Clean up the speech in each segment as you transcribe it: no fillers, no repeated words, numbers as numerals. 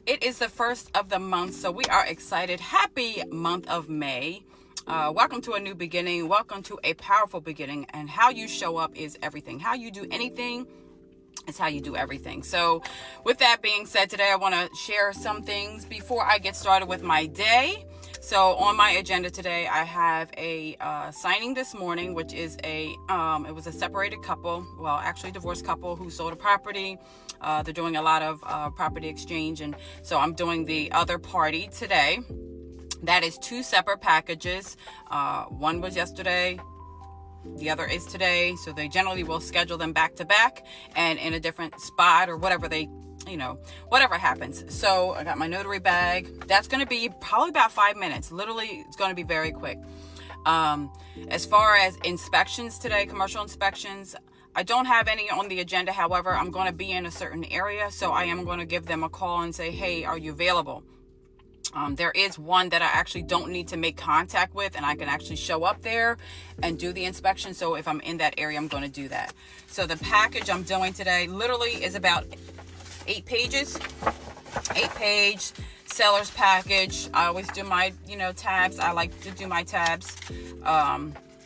It is the first of the month, so we are excited. Happy month of May. Welcome to a new beginning. Welcome to a powerful beginning. And how you show up is everything. How you do anything is how you do everything. So with that being said, today I want to share some things before I get started with my day. So on my agenda today, I have a signing this morning, which is it was a separated couple, well, actually divorced couple who sold a property. They're doing a lot of property exchange, and so I'm doing the other party today. That is 2 separate packages. One was yesterday, the other is today. So they generally will schedule them back to back and in a different spot or whatever whatever happens. So I got my notary bag. That's going to be probably about 5 minutes. Literally, it's going to be very quick. As far as inspections today, commercial inspections, I don't have any on the agenda. However, I'm going to be in a certain area. So I am going to give them a call and say, hey, are you available? There is one that I actually don't need to make contact with, and I can actually show up there and do the inspection. So if I'm in that area, I'm going to do that. So the package I'm doing today literally is about 8 pages, 8-page seller's package. I always do my, tabs. I like to do my tabs.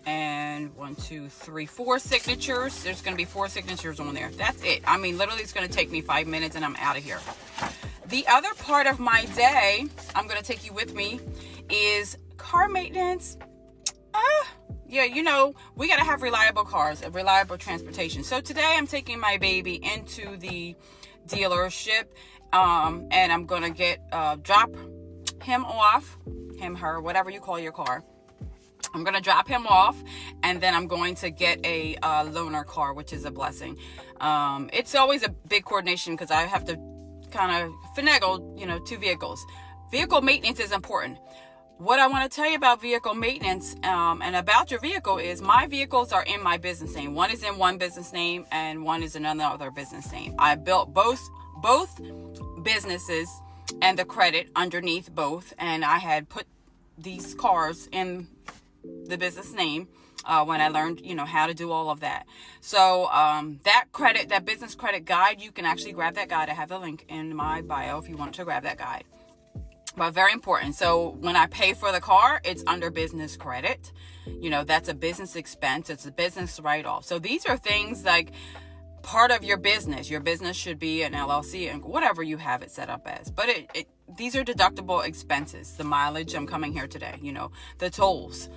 And 1, 2, 3, 4 signatures. There's going to be 4 signatures on there. That's it. I mean, literally it's going to take me 5 minutes and I'm out of here. The other part of my day, I'm going to take you with me, is car maintenance. We got to have reliable cars, a reliable transportation. So today I'm taking my baby into the dealership, and I'm going to drop him off, him, her, whatever you call your car. I'm going to drop him off, and then I'm going to get a loaner car, which is a blessing. It's always a big coordination because I have to kind of finagle, 2 vehicles. Vehicle maintenance is important. What I want to tell you about vehicle maintenance and about your vehicle is my vehicles are in my business name. One is in one business name and one is in another business name. I built both businesses and the credit underneath both, and I had put these cars in the business name when I learned, how to do all of that. So that business credit guide, you can actually grab that guide. I have the link in my bio if you want to grab that guide. But very important. So when I pay for the car, it's under business credit. That's a business expense. It's a business write-off. So these are things like part of your business. Your business should be an LLC and whatever you have it set up as. But these are deductible expenses. The mileage, I'm coming here today, the tolls,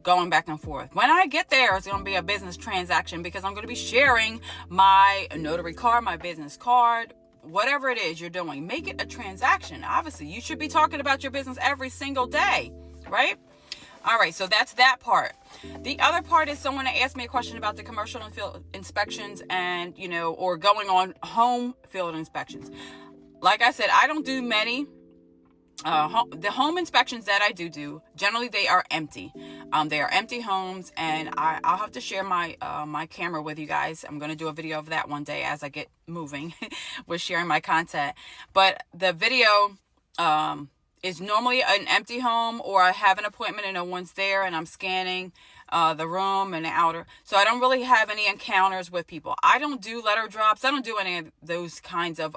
going back and forth. When I get there, it's going to be a business transaction because I'm going to be sharing my notary card, my business card, whatever it is you're doing. Make it a transaction. Obviously, you should be talking about your business every single day, right? All right, so that's that part. The other part is someone asked me a question about the commercial and field inspections and, or going on home field inspections. Like I said, I don't do many. The home inspections that I do, generally they are empty. They are empty homes, and I'll have to share my camera with you guys. I'm going to do a video of that one day as I get moving with sharing my content. But the video is normally an empty home, or I have an appointment and no one's there, and I'm scanning the room and the outer. So I don't really have any encounters with people. I don't do letter drops. I don't do any of those kinds of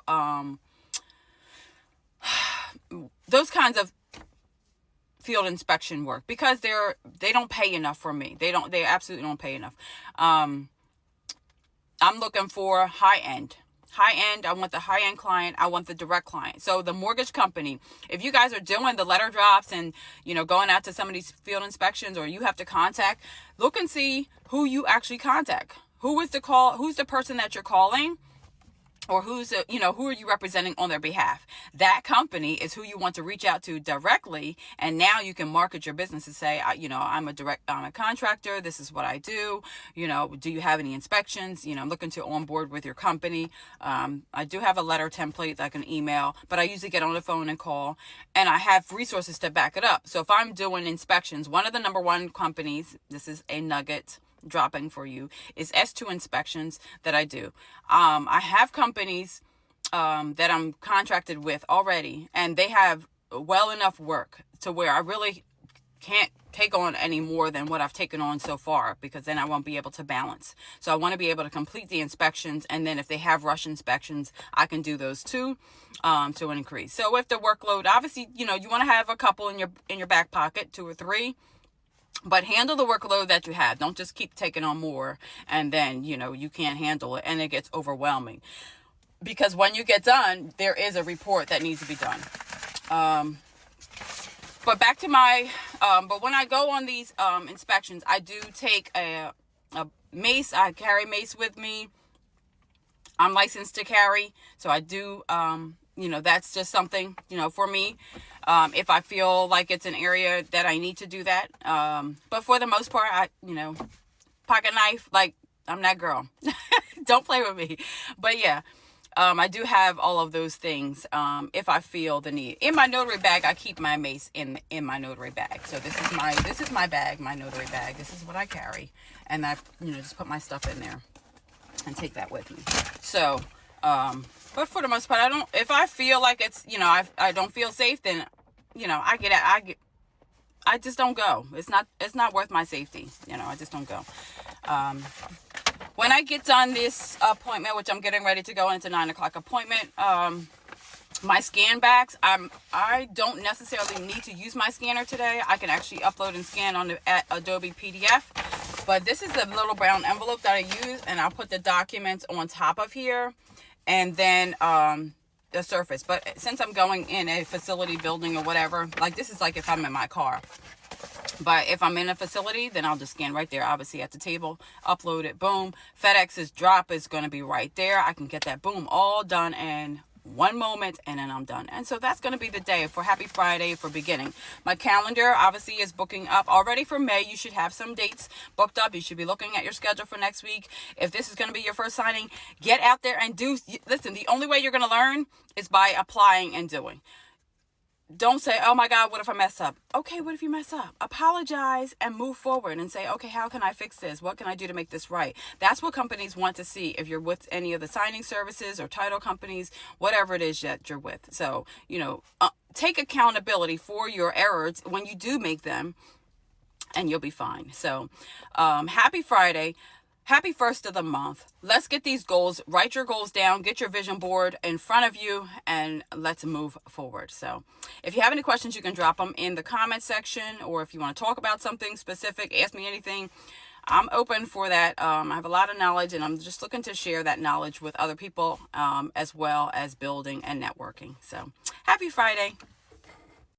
field inspection work because they don't pay enough for me. They absolutely don't pay enough. I'm looking for high end. I want the high end client. I want the direct client. So the mortgage company, if you guys are doing the letter drops and, going out to some of these field inspections, or you have to contact, look and see who you actually contact. Who's the person that you're calling? Or who are you representing on their behalf? That company is who you want to reach out to directly. And now you can market your business and say, I'm a contractor. This is what I do. Do you have any inspections? I'm looking to onboard with your company. I do have a letter template, like an email, but I usually get on the phone and call, and I have resources to back it up. So if I'm doing inspections, one of the number 1 companies, this is a nugget dropping for you, is S2 inspections that I do. I have companies that I'm contracted with already, and they have well enough work to where I really can't take on any more than what I've taken on so far, because then I won't be able to balance. So I want to be able to complete the inspections, and then if they have rush inspections, I can do those too, to increase. So if the workload, obviously, you want to have a couple in your back pocket, 2 or 3, but handle the workload that you have. Don't just keep taking on more, and then you can't handle it and it gets overwhelming. Because when you get done, there is a report that needs to be done. But back to but when I go on these inspections, I do take a mace. I carry mace with me. I'm licensed to carry, so I do, that's just something, for me, if I feel like it's an area that I need to do that. But for the most part, pocket knife, like, I'm that girl. Don't play with me. But yeah. I do have all of those things if I feel the need. In my notary bag, I keep my mace in my notary bag. So this is my bag, my notary bag. This is what I carry, and I just put my stuff in there and take that with me. So, but for the most part, if I feel like it's I don't feel safe, then I just don't go. It's not worth my safety. I just don't go. When I get done this appointment, which I'm getting ready to go into 9 o'clock appointment, my scan bags, I don't necessarily need to use my scanner today. I can actually upload and scan on at Adobe PDF. But this is the little brown envelope that I use, and I'll put the documents on top of here, and then the surface. But since I'm going in a facility building or whatever, like this is like if I'm in my car. But if I'm in a facility, then I'll just scan right there, obviously at the table, upload it, boom. FedEx's drop is going to be right there. I can get that, boom, all done in one moment, and then I'm done. And so that's going to be the day for Happy Friday for beginning. My calendar obviously is booking up already for May. You should have some dates booked up. You should be looking at your schedule for next week. If this is going to be your first signing, get out there and do. Listen, the only way you're going to learn is by applying and doing. Don't say, oh my God, what if I mess up? Okay, what if you mess up? Apologize and move forward and say, okay, how can I fix this? What can I do to make this right? That's what companies want to see if you're with any of the signing services or title companies, whatever it is that you're with. So, take accountability for your errors when you do make them, and you'll be fine. So, happy Friday. Happy first of the month. Let's get these goals. Write your goals down. Get your vision board in front of you, and let's move forward. So if you have any questions, you can drop them in the comment section, or if you want to talk about something specific, ask me anything. I'm open for that. I have a lot of knowledge, and I'm just looking to share that knowledge with other people, as well as building and networking. So happy Friday.